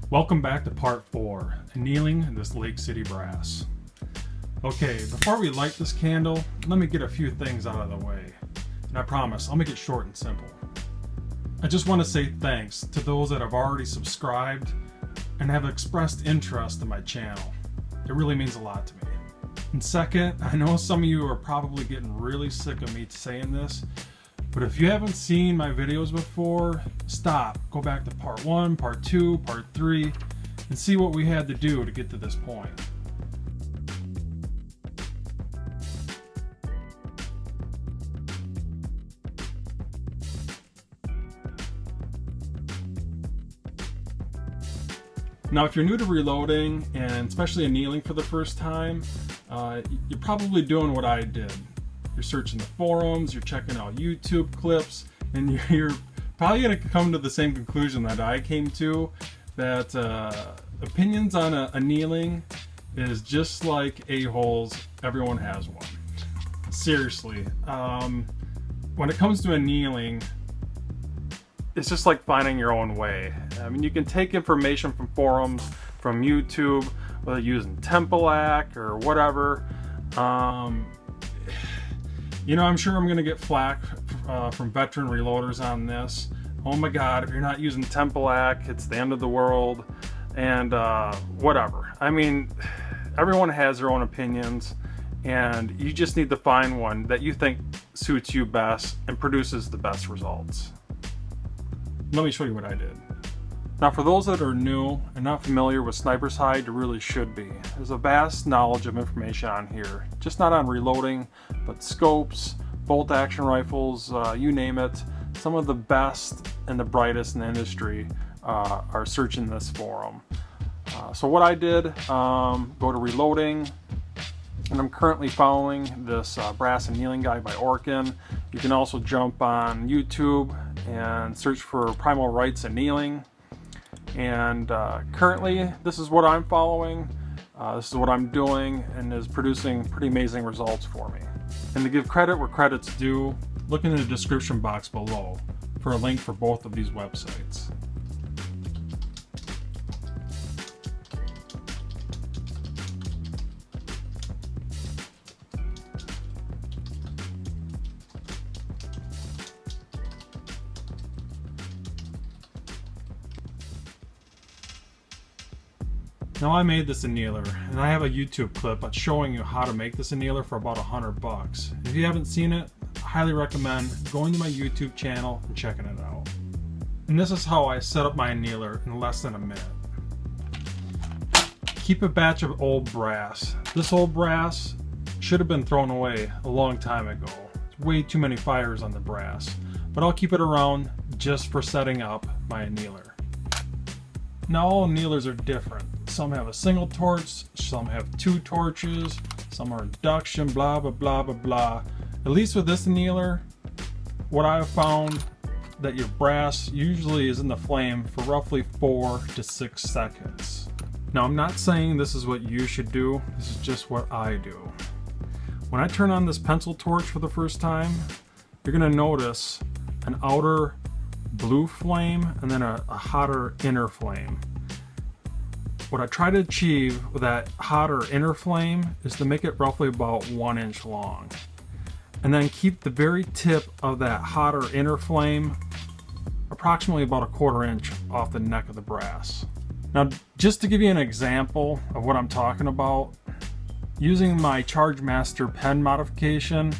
Welcome back to part 4, annealing this Lake City brass. Okay, before we light this candle, let me get a few things out of the way. And I promise, I'll make it short and simple. I just want to say thanks to those that have already subscribed and have expressed interest in my channel. It really means a lot to me. And second, I know some of you are probably getting really sick of me saying this, but if you haven't seen my videos before, stop, go back to part 1, part 2, part 3, and see what we had to do to get to this point. Now, if you're new to reloading, and especially annealing for the first time, you're probably doing what I did. You're searching the forums, you're checking out YouTube clips, and you're probably going to come to the same conclusion that I came to, that opinions on annealing is just like a-holes, everyone has one. Seriously, when it comes to annealing, it's just like finding your own way. I mean, you can take information from forums, from YouTube, whether using Tempelac or whatever. You know, I'm sure I'm going to get flack from veteran reloaders on this. Oh my God, if you're not using Tempelac, it's the end of the world, and whatever. I mean, everyone has their own opinions, and you just need to find one that you think suits you best and produces the best results. Let me show you what I did. Now, for those that are new and not familiar with sniper's hide, you really should be. There's a vast knowledge of information on here, just not on reloading, but scopes, bolt action rifles, you name it. Some of the best and the brightest in the industry are searching this forum. So what I did, go to reloading, and I'm currently following this brass annealing guide by Orkin. You can also jump on YouTube and search for Primal Rights Annealing. And currently, this is what I'm following, this is what I'm doing, and is producing pretty amazing results for me. And to give credit where credit's due, look in the description box below for a link for both of these websites. Now, I made this annealer, and I have a YouTube clip showing you how to make this annealer for about $100. If you haven't seen it, I highly recommend going to my YouTube channel and checking it out. And this is how I set up my annealer in less than a minute. Keep a batch of old brass. This old brass should have been thrown away a long time ago. There's way too many fires on the brass, but I'll keep it around just for setting up my annealer. Now, all annealers are different. Some have a single torch, some have 2 torches, some are induction, blah, blah, blah, blah, blah. At least with this annealer, what I've found that your brass usually is in the flame for roughly 4 to 6 seconds. Now, I'm not saying this is what you should do, this is just what I do. When I turn on this pencil torch for the first time, you're gonna notice an outer blue flame and then a hotter inner flame. What I try to achieve with that hotter inner flame is to make it roughly about 1 inch long. And then keep the very tip of that hotter inner flame approximately about a 1/4 inch off the neck of the brass. Now, just to give you an example of what I'm talking about, using my Charge Master pen modification,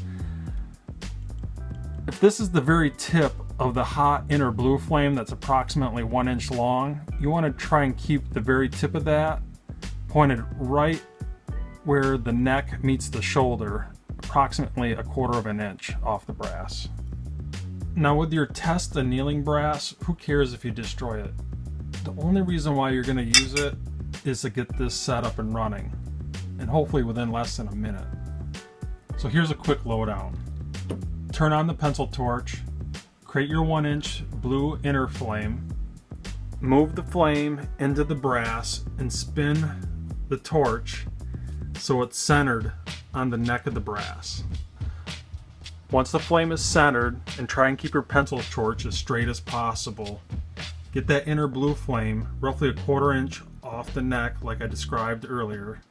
if this is the very tip of the hot inner blue flame that's approximately 1 inch long, you want to try and keep the very tip of that pointed right where the neck meets the shoulder, approximately a 1/4 inch off the brass. Now, with your test annealing brass, who cares if you destroy it? The only reason why you're going to use it is to get this set up and running, and hopefully within less than a minute. So here's a quick lowdown. Turn on the pencil torch, create your 1 inch blue inner flame, move the flame into the brass and spin the torch so it's centered on the neck of the brass. Once the flame is centered, and try and keep your pencil torch as straight as possible, Get that inner blue flame roughly 1/4 inch off the neck like I described earlier.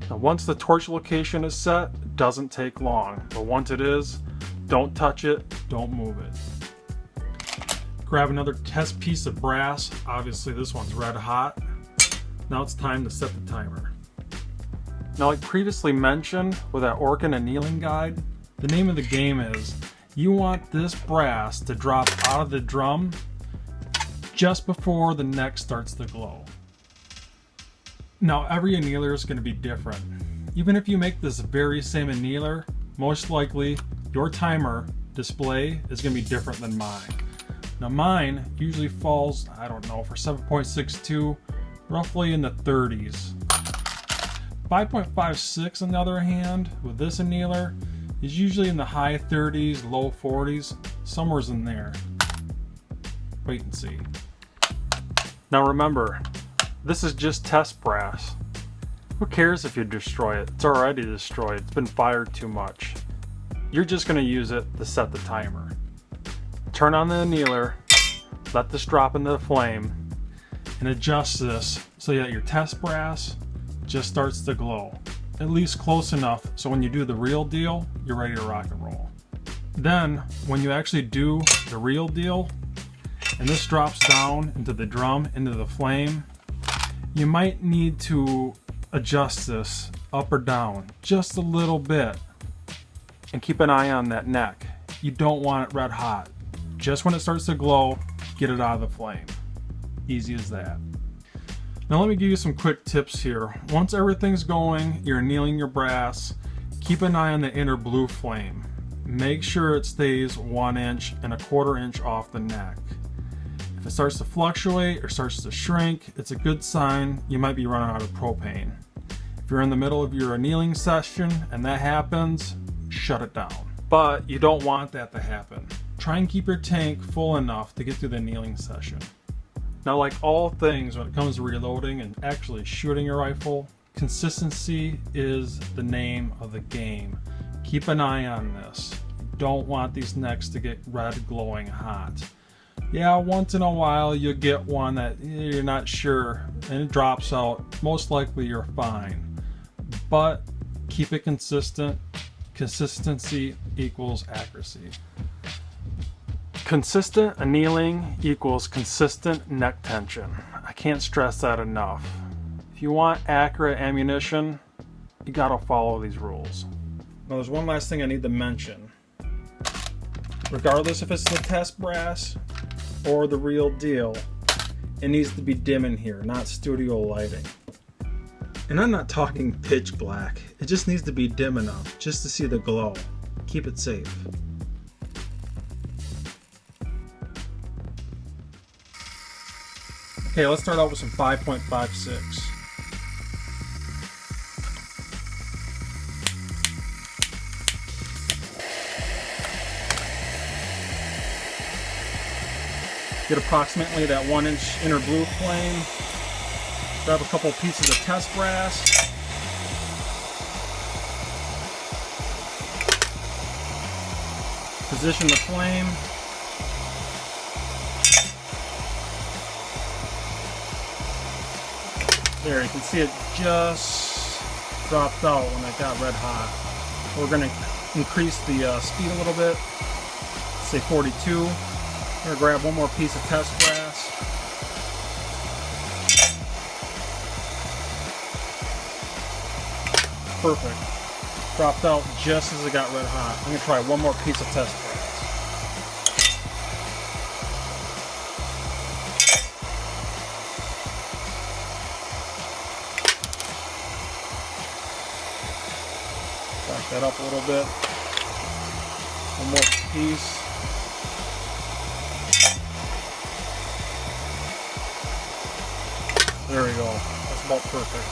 Now once the torch location is set, it doesn't take long, but once it is, don't touch it, don't move it. Grab another test piece of brass. Obviously this one's red hot. Now it's time to set the timer. Now like previously mentioned with that Orkin annealing guide, the name of the game is you want this brass to drop out of the drum just before the neck starts to glow. Now every annealer is going to be different. Even if you make this very same annealer, most likely your timer display is going to be different than mine. Now mine usually falls, I don't know, for 7.62, roughly in the 30s. 5.56 on the other hand, with this annealer, is usually in the high 30s, low 40s, somewhere's in there. Wait and see. Now remember, this is just test brass. Who cares if you destroy it? It's already destroyed. It's been fired too much. You're just going to use it to set the timer. Turn on the annealer, let this drop into the flame, and adjust this so that your test brass just starts to glow. At least close enough so when you do the real deal, you're ready to rock and roll. Then, when you actually do the real deal, and this drops down into the drum, into the flame, you might need to adjust this up or down just a little bit. And keep an eye on that neck. You don't want it red hot. Just when it starts to glow, get it out of the flame. Easy as that. Now let me give you some quick tips here. Once everything's going, you're annealing your brass, keep an eye on the inner blue flame. Make sure it stays 1 inch and 1/4 inch off the neck. If it starts to fluctuate or starts to shrink, it's a good sign you might be running out of propane. If you're in the middle of your annealing session and that happens, shut it down. But you don't want that to happen. Try and keep your tank full enough to get through the annealing session. Now, like all things when it comes to reloading and actually shooting your rifle, consistency is the name of the game. Keep an eye on this. You don't want these necks to get red glowing hot. Yeah, once in a while you'll get one that you're not sure and it drops out. Most likely you're fine. But keep it consistent. Consistency equals accuracy. Consistent annealing equals consistent neck tension. I can't stress that enough. If you want accurate ammunition, you gotta follow these rules. Now there's one last thing I need to mention. Regardless if it's the test brass or the real deal, it needs to be dim in here, not studio lighting. And I'm not talking pitch black. It just needs to be dim enough just to see the glow. Keep it safe. Okay, let's start out with some 5.56. Get approximately that 1 inch inner blue flame. Grab a couple pieces of test brass. Position the flame. There, you can see it just dropped out when it got red hot. We're going to increase the speed a little bit, say 42. I'm going to grab one more piece of test brass. Perfect. Dropped out just as it got red hot. I'm going to try one more piece of test brass. Back that up a little bit. One more piece. There we go. That's about perfect.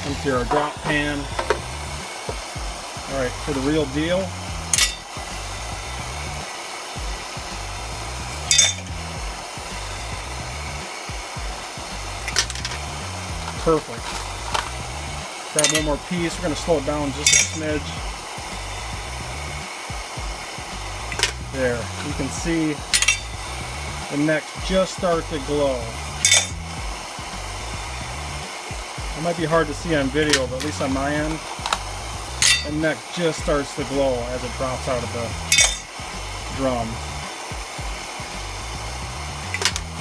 Empty our drop pan. Alright, for the real deal. Perfect. Grab one more piece. We're going to slow it down just a smidge. There, you can see the neck just start to glow. It might be hard to see on video, but at least on my end, the neck just starts to glow as it drops out of the drum.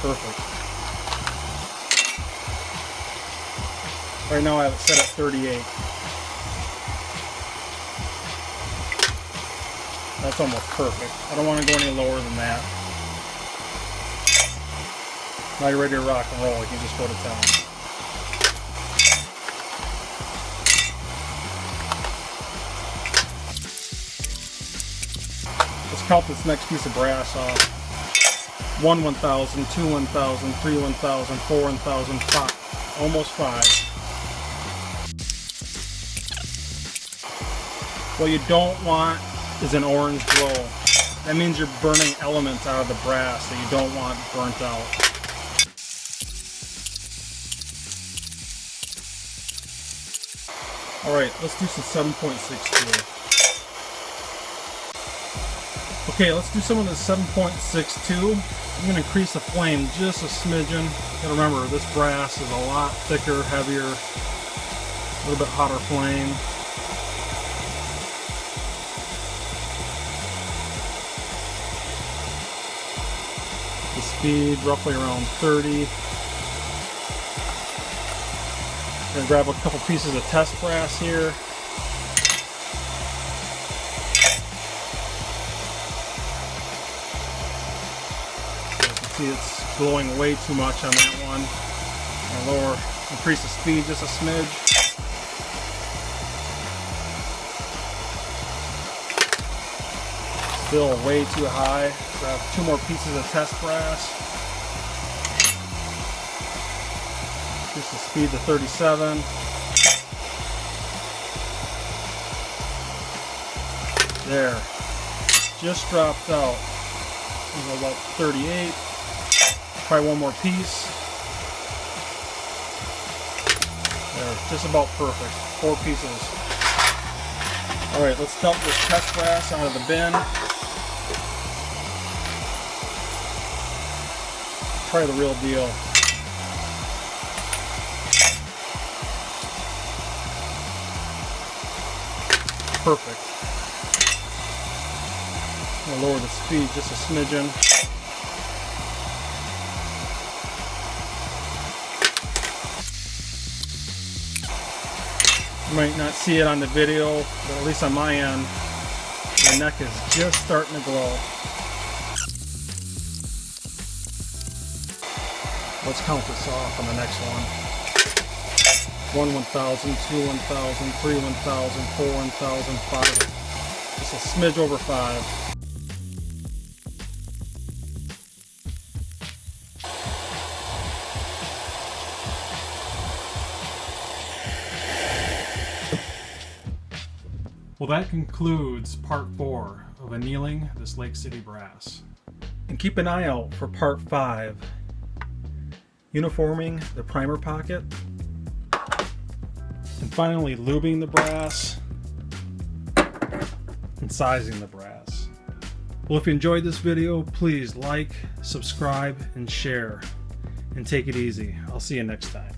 Perfect. Right now I have it set at 38. That's almost perfect. I don't want to go any lower than that. Now you're ready to rock and roll. You can just go to town. Let's count this next piece of brass off. 1 1,000, 2 1,000, 3 1,000, 4 1,000, 5. Almost 5. What you don't want is an orange glow. That means you're burning elements out of the brass that you don't want burnt out. Alright, let's do some 7.62. Okay, let's do some of the 7.62. I'm going to increase the flame just a smidgen. You gotta remember, this brass is a lot thicker, heavier, a little bit hotter flame. The speed roughly around 30. I'm going to grab a couple pieces of test brass here. It's glowing way too much on that one. I'll increase the speed just a smidge. Still way too high. Grab 2 more pieces of test brass. Increase the speed to 37. There. Just dropped out. We'll go about 38. Try one more piece. There, just about perfect. 4 pieces. Alright, let's dump this test brass out of the bin. Try the real deal. Perfect. I'm going to lower the speed just a smidgen. You might not see it on the video, but at least on my end, the neck is just starting to glow. Let's count this off on the next one. 1 1,000, 2 1,000, 3 1,000, 4 1,000, 5. Just a smidge over 5. Well, that concludes part 4 of annealing this Lake City brass. And keep an eye out for part 5, uniforming the primer pocket, and finally lubing the brass and sizing the brass. Well, if you enjoyed this video, please like, subscribe, and share. And take it easy. I'll see you next time.